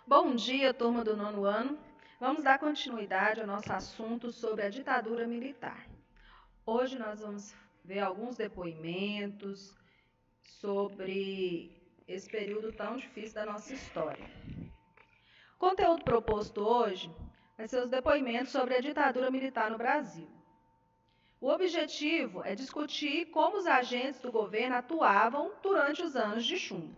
Bom dia, turma do nono ano. Vamos dar continuidade ao nosso assunto sobre a ditadura militar. Hoje nós vamos ver alguns depoimentos sobre esse período tão difícil da nossa história. O conteúdo proposto hoje vai ser os depoimentos sobre a ditadura militar no Brasil. O objetivo é discutir como os agentes do governo atuavam durante os anos de chumbo.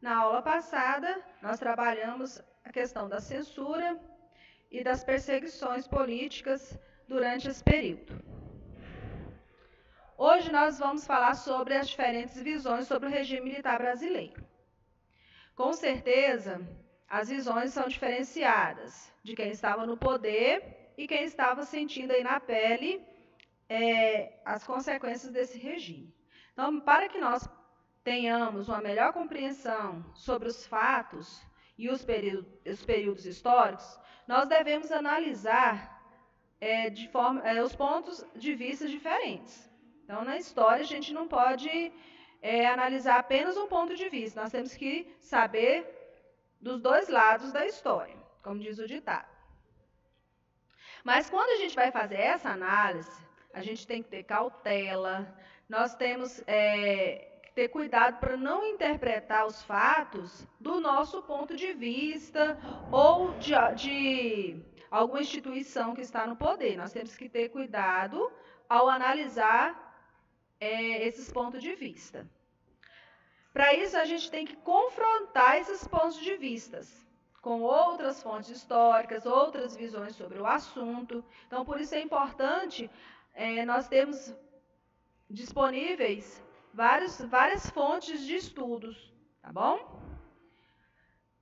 Na aula passada, nós trabalhamos a questão da censura e das perseguições políticas durante esse período. Hoje nós vamos falar sobre as diferentes visões sobre o regime militar brasileiro. Com certeza, as visões são diferenciadas de quem estava no poder e quem estava sentindo aí na pele as consequências desse regime. Então, para que nós tenhamos uma melhor compreensão sobre os fatos e os períodos históricos, nós devemos analisar os pontos de vista diferentes. Então, na história, a gente não pode analisar apenas um ponto de vista, nós temos que saber dos dois lados da história, como diz o ditado. Mas quando a gente vai fazer essa análise, a gente tem que ter cautela, nós temos que ter cuidado para não interpretar os fatos do nosso ponto de vista ou de alguma instituição que está no poder. Nós temos que ter cuidado ao analisar esses pontos de vista. Para isso, a gente tem que confrontar esses pontos de vista com outras fontes históricas, outras visões sobre o assunto. Então, por isso é importante nós temos disponíveis várias fontes de estudos, tá bom?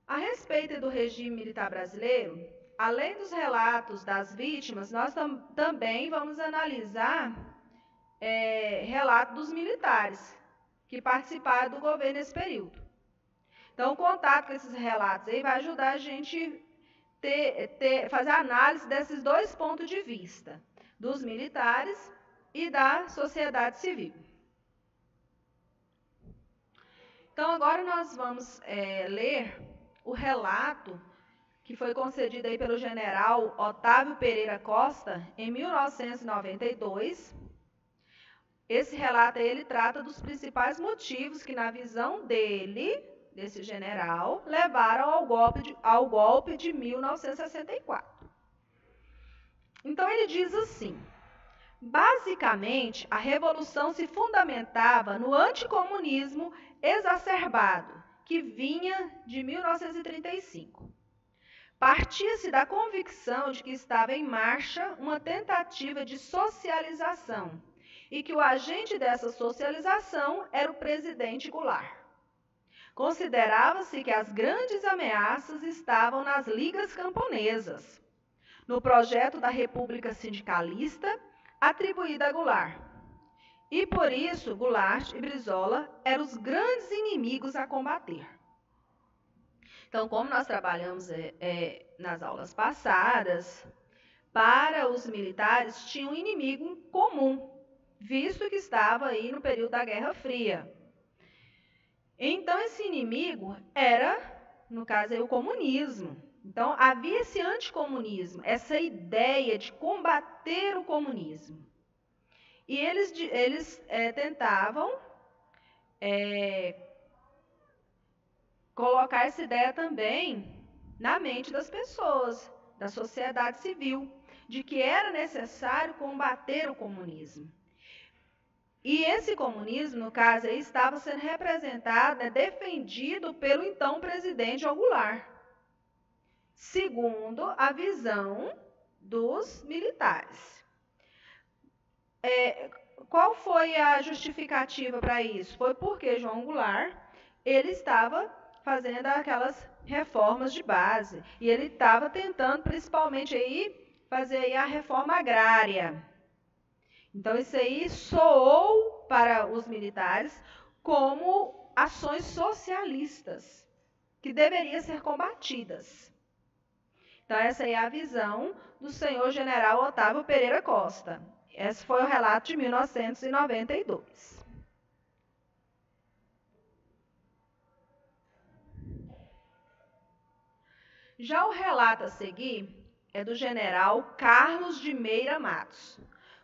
A respeito do regime militar brasileiro, além dos relatos das vítimas, nós também vamos analisar relatos dos militares que participaram do governo nesse período. Então, o contato com esses relatos aí vai ajudar a gente fazer a análise desses dois pontos de vista, dos militares e da sociedade civil. Então, agora nós vamos ler o relato que foi concedido aí pelo general Otávio Pereira Costa, em 1992. Esse relato aí, ele trata dos principais motivos que, na visão dele, desse general, levaram ao golpe de 1964. Então, ele diz assim: basicamente, a revolução se fundamentava no anticomunismo exacerbado, que vinha de 1935. Partia-se da convicção de que estava em marcha uma tentativa de socialização e que o agente dessa socialização era o presidente Goulart. Considerava-se que as grandes ameaças estavam nas ligas camponesas, no projeto da República Sindicalista, atribuída a Goulart. E por isso, Goulart e Brizola eram os grandes inimigos a combater. Então, como nós trabalhamos nas aulas passadas, para os militares tinha um inimigo comum, visto que estava aí no período da Guerra Fria. Então, esse inimigo era, no caso, o comunismo. Então, havia esse anticomunismo, essa ideia de combater o comunismo. E eles tentavam colocar essa ideia também na mente das pessoas, da sociedade civil, de que era necessário combater o comunismo. E esse comunismo, no caso, aí, estava sendo representado, defendido pelo então presidente Goulart, segundo a visão dos militares. Qual foi a justificativa para isso? Foi porque João Goulart ele estava fazendo aquelas reformas de base e ele estava tentando, principalmente, aí, fazer aí a reforma agrária. Então, isso aí soou para os militares como ações socialistas que deveriam ser combatidas. Então, essa aí é a visão do senhor general Otávio Pereira Costa. Esse foi o relato de 1992. Já o relato a seguir é do general Carlos de Meira Matos,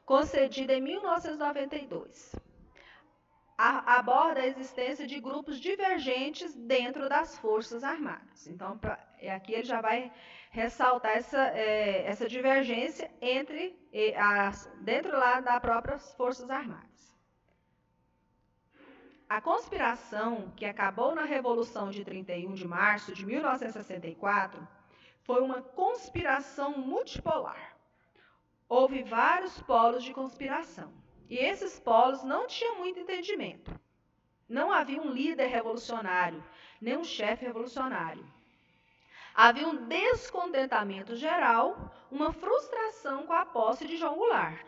concedido em 1992. Aborda a existência de grupos divergentes dentro das Forças Armadas. Então, aqui ele já vai ressaltar essa divergência dentro lá das próprias Forças Armadas. A conspiração que acabou na Revolução de 31 de março de 1964 foi uma conspiração multipolar. Houve vários polos de conspiração. E esses polos não tinham muito entendimento. Não havia um líder revolucionário, nem um chefe revolucionário. Havia um descontentamento geral, uma frustração com a posse de João Goulart.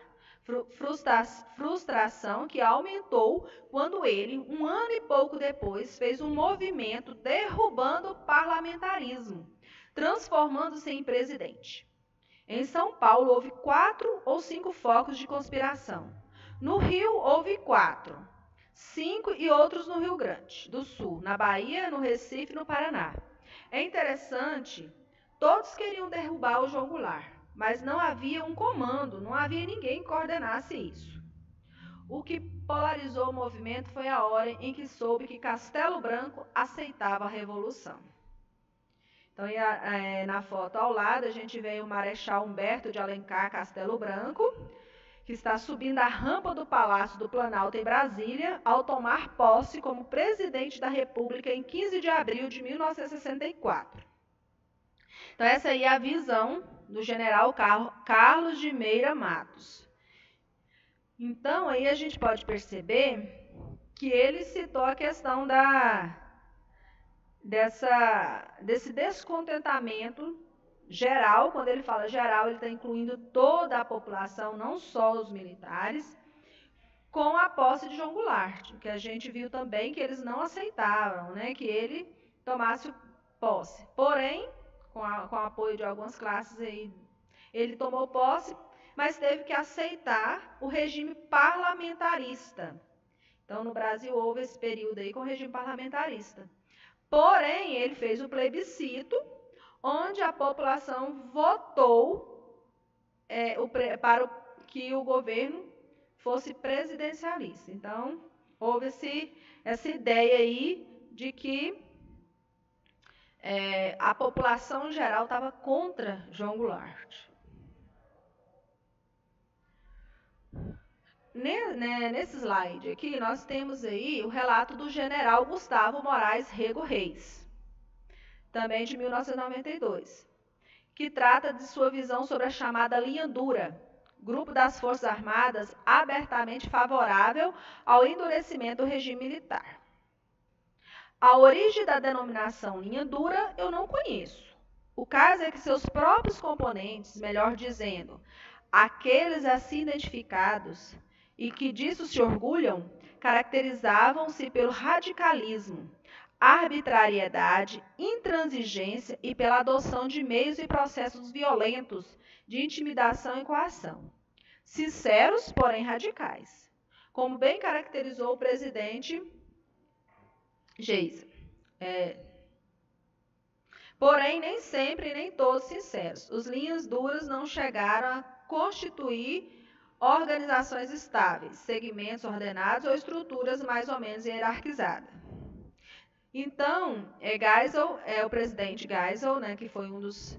Frustração que aumentou quando ele, um ano e pouco depois, fez um movimento derrubando o parlamentarismo, transformando-se em presidente. Em São Paulo, houve 4 ou 5 focos de conspiração. No Rio, houve 4, 5 e outros no Rio Grande do Sul, na Bahia, no Recife e no Paraná. É interessante, todos queriam derrubar o João Goulart, mas não havia um comando, não havia ninguém que coordenasse isso. O que polarizou o movimento foi a hora em que soube que Castelo Branco aceitava a revolução. Então, na foto ao lado, a gente vê o Marechal Humberto de Alencar Castelo Branco, que está subindo a rampa do Palácio do Planalto em Brasília, ao tomar posse como presidente da República em 15 de abril de 1964. Então, essa aí é a visão do general Carlos de Meira Matos. Então, aí a gente pode perceber que ele citou a questão desse descontentamento geral. Quando ele fala geral, ele está incluindo toda a população, não só os militares, com a posse de João Goulart, que a gente viu também que eles não aceitavam, né, que ele tomasse posse. Porém, com o apoio de algumas classes, aí, ele tomou posse, mas teve que aceitar o regime parlamentarista. Então, no Brasil, houve esse período aí com o regime parlamentarista. Porém, ele fez o plebiscito, onde a população votou para que o governo fosse presidencialista. Então, houve essa ideia aí de que a população em geral estava contra João Goulart. Nesse slide aqui, nós temos aí o relato do general Gustavo Moraes Rego Reis, também de 1992, que trata de sua visão sobre a chamada linha dura, grupo das Forças Armadas abertamente favorável ao endurecimento do regime militar. A origem da denominação linha dura eu não conheço. O caso é que seus próprios componentes, melhor dizendo, aqueles assim identificados e que disso se orgulham, caracterizavam-se pelo radicalismo, arbitrariedade, intransigência e pela adoção de meios e processos violentos de intimidação e coação. Sinceros, porém radicais, como bem caracterizou o presidente Geisel. Porém, nem sempre e nem todos sinceros. Os linhas duras não chegaram a constituir organizações estáveis, segmentos ordenados ou estruturas mais ou menos hierarquizadas. Então, Geisel, o presidente Geisel, né, que foi um dos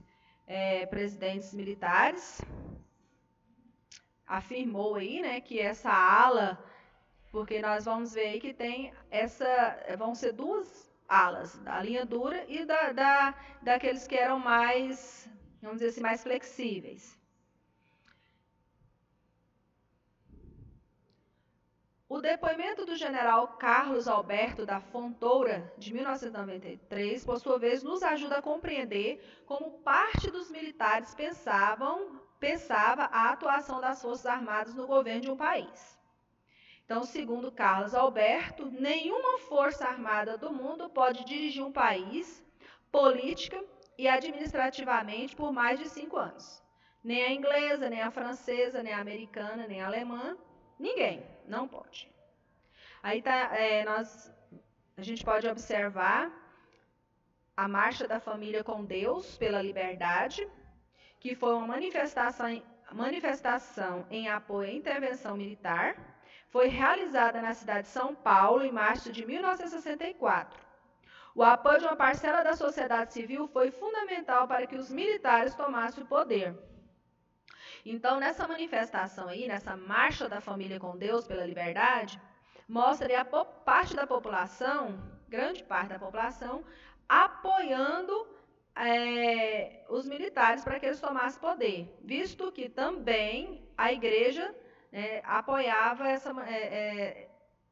presidentes militares, afirmou aí, né, que essa ala, porque nós vamos ver aí que tem vão ser 2 alas, da linha dura e daqueles que eram mais, vamos dizer assim, mais flexíveis. O depoimento do general Carlos Alberto da Fontoura, de 1993, por sua vez, nos ajuda a compreender como parte dos militares pensava a atuação das Forças Armadas no governo de um país. Então, segundo Carlos Alberto, nenhuma força armada do mundo pode dirigir um país, política e administrativamente, por mais de 5 anos. Nem a inglesa, nem a francesa, nem a americana, nem a alemã, ninguém, não pode. Aí a gente pode observar a Marcha da Família com Deus pela Liberdade, que foi uma manifestação em apoio à intervenção militar. Foi realizada na cidade de São Paulo em março de 1964. O apoio de uma parcela da sociedade civil foi fundamental para que os militares tomassem o poder. Então, nessa manifestação aí, nessa Marcha da Família com Deus pela Liberdade, mostra a parte da população, grande parte da população, apoiando os militares para que eles tomassem poder, visto que também a igreja apoiava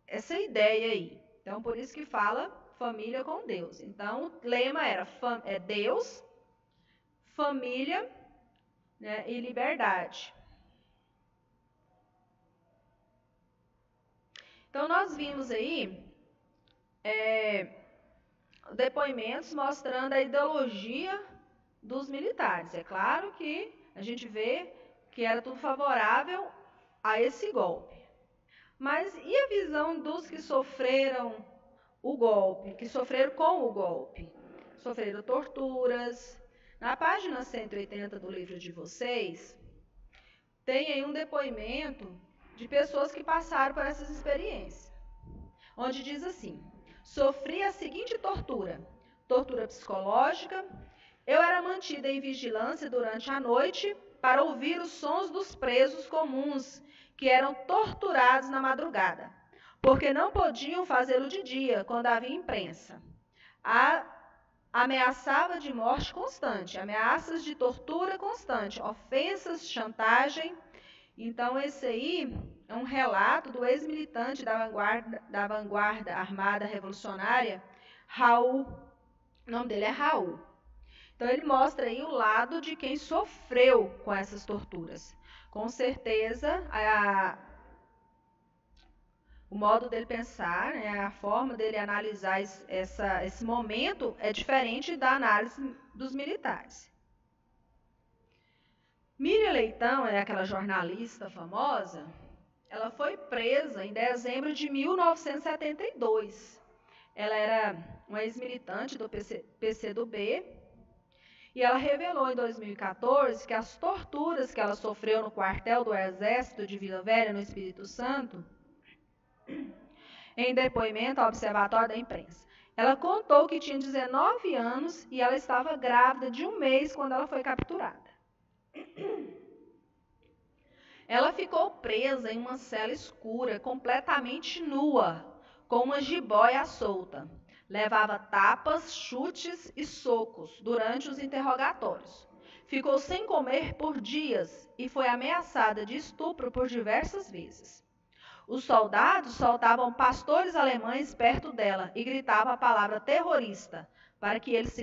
essa ideia aí. Então, por isso que fala família com Deus. Então, o lema era Deus, família, né, e liberdade. Então, nós vimos aí depoimentos mostrando a ideologia dos militares. É claro que a gente vê que era tudo favorável a esse golpe. Mas e a visão dos que sofreram o golpe, que sofreram com o golpe? Sofreram torturas. Na página 180 do livro de vocês, tem aí um depoimento de pessoas que passaram por essas experiências, onde diz assim: sofri a seguinte tortura psicológica, eu era mantida em vigilância durante a noite para ouvir os sons dos presos comuns que eram torturados na madrugada, porque não podiam fazê-lo de dia, quando havia imprensa. Ameaçava de morte constante, ameaças de tortura constante, ofensas, chantagem. Então, esse aí é um relato do ex-militante da vanguarda armada revolucionária, Raul. O nome dele é Raul. Então, ele mostra aí o lado de quem sofreu com essas torturas. Com certeza, o modo dele pensar, né, a forma dele analisar esse momento é diferente da análise dos militares. Miriam Leitão, é aquela jornalista famosa, ela foi presa em dezembro de 1972. Ela era uma ex-militante do PCdoB e ela revelou em 2014 que as torturas que ela sofreu no quartel do Exército de Vila Velha, no Espírito Santo, em depoimento ao Observatório da Imprensa. Ela contou que tinha 19 anos e ela estava grávida de 1 mês quando ela foi capturada. Ela ficou presa em uma cela escura, completamente nua, com uma jiboia solta. Levava tapas, chutes e socos durante os interrogatórios. Ficou sem comer por dias e foi ameaçada de estupro por diversas vezes. Os soldados soltavam pastores alemães perto dela e gritavam a palavra terrorista, para que eles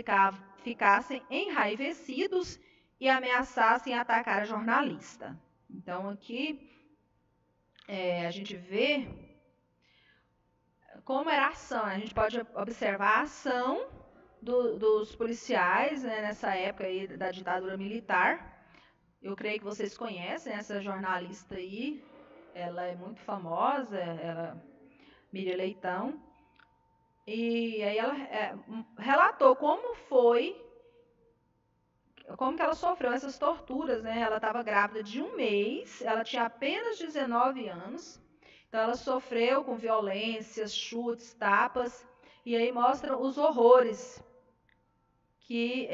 ficassem enraivecidos e ameaçassem atacar a jornalista. Então, aqui a gente vê como era a ação. A gente pode observar a ação dos policiais, né, nessa época aí da ditadura militar. Eu creio que vocês conhecem essa jornalista aí. Ela é muito famosa, Miriam Leitão. E aí ela relatou como que ela sofreu essas torturas, né? Ela estava grávida de 1 mês, ela tinha apenas 19 anos, então ela sofreu com violências, chutes, tapas, e aí mostra os horrores que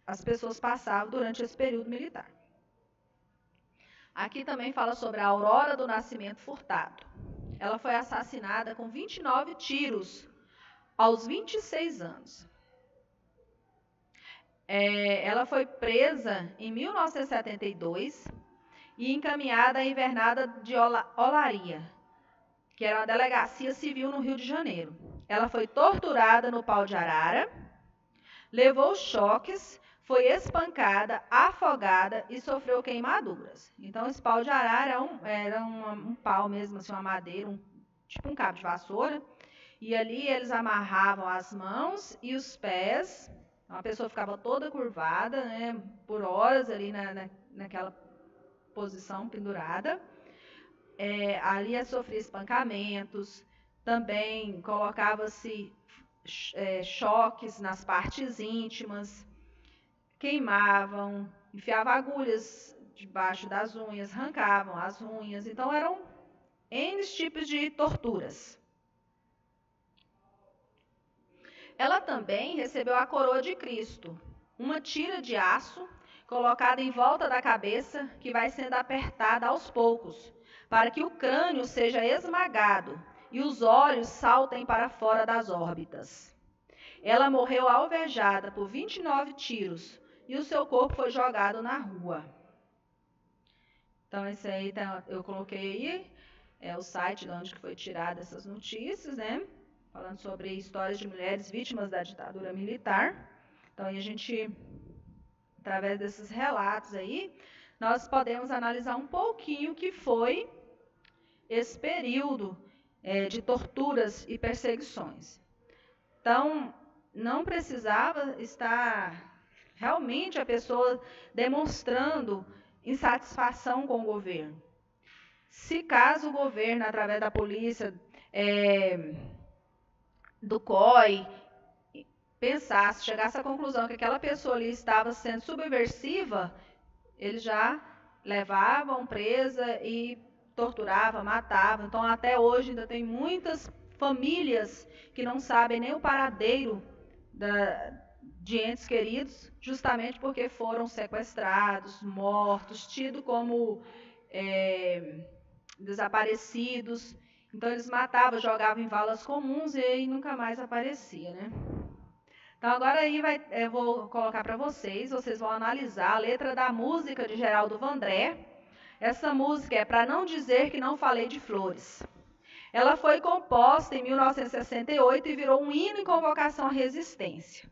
as pessoas passavam durante esse período militar. Aqui também fala sobre a Aurora do Nascimento Furtado. Ela foi assassinada com 29 tiros aos 26 anos. Ela foi presa em 1972 e encaminhada à invernada de Olaria, que era uma delegacia civil no Rio de Janeiro. Ela foi torturada no pau de arara, levou choques, foi espancada, afogada e sofreu queimaduras. Então, esse pau de arara era um pau mesmo, assim, uma madeira, tipo um cabo de vassoura, e ali eles amarravam as mãos e os pés. A pessoa ficava toda curvada, né, por horas ali naquela posição pendurada. Ali sofria espancamentos, também colocava-se choques nas partes íntimas, queimavam, enfiavam agulhas debaixo das unhas, arrancavam as unhas. Então, eram N tipos de torturas. Ela também recebeu a coroa de Cristo, uma tira de aço colocada em volta da cabeça que vai sendo apertada aos poucos, para que o crânio seja esmagado e os olhos saltem para fora das órbitas. Ela morreu alvejada por 29 tiros e o seu corpo foi jogado na rua. Então, esse aí eu coloquei aí, o site de onde foi tirada essas notícias, né? Falando sobre histórias de mulheres vítimas da ditadura militar. Então, aí a gente, através desses relatos aí, nós podemos analisar um pouquinho o que foi esse período de torturas e perseguições. Então, não precisava estar realmente a pessoa demonstrando insatisfação com o governo. Se caso o governo, através da polícia, do COI, pensasse, chegasse à conclusão que aquela pessoa ali estava sendo subversiva, eles já levavam presa e torturavam, matavam. Então, até hoje, ainda tem muitas famílias que não sabem nem o paradeiro de entes queridos, justamente porque foram sequestrados, mortos, tidos como desaparecidos. Então, eles matavam, jogavam em valas comuns e aí nunca mais aparecia, né? Então, agora aí eu vou colocar para vocês vão analisar a letra da música de Geraldo Vandré. Essa música é Para Não Dizer Que Não Falei de Flores. Ela foi composta em 1968 e virou um hino em convocação à resistência.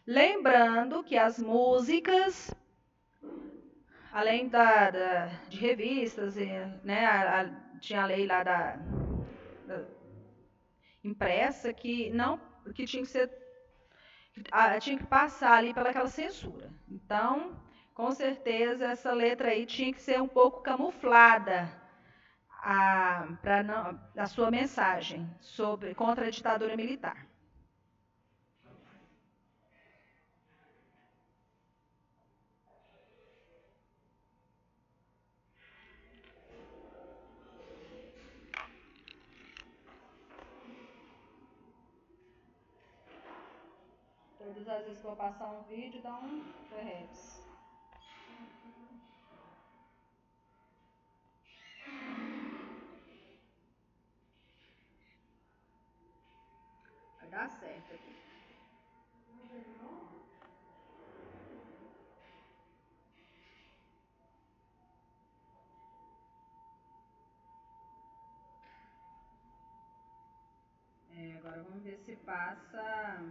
Lembrando que as músicas, além de revistas, né, tinha a lei lá da impressa que tinha que passar ali pelaquela censura. Então, com certeza, essa letra aí tinha que ser um pouco camuflada a sua mensagem contra a ditadura militar. Todas as vezes que eu vou passar um vídeo, dá um ferretes. Vai dar certo aqui. Agora vamos ver se passa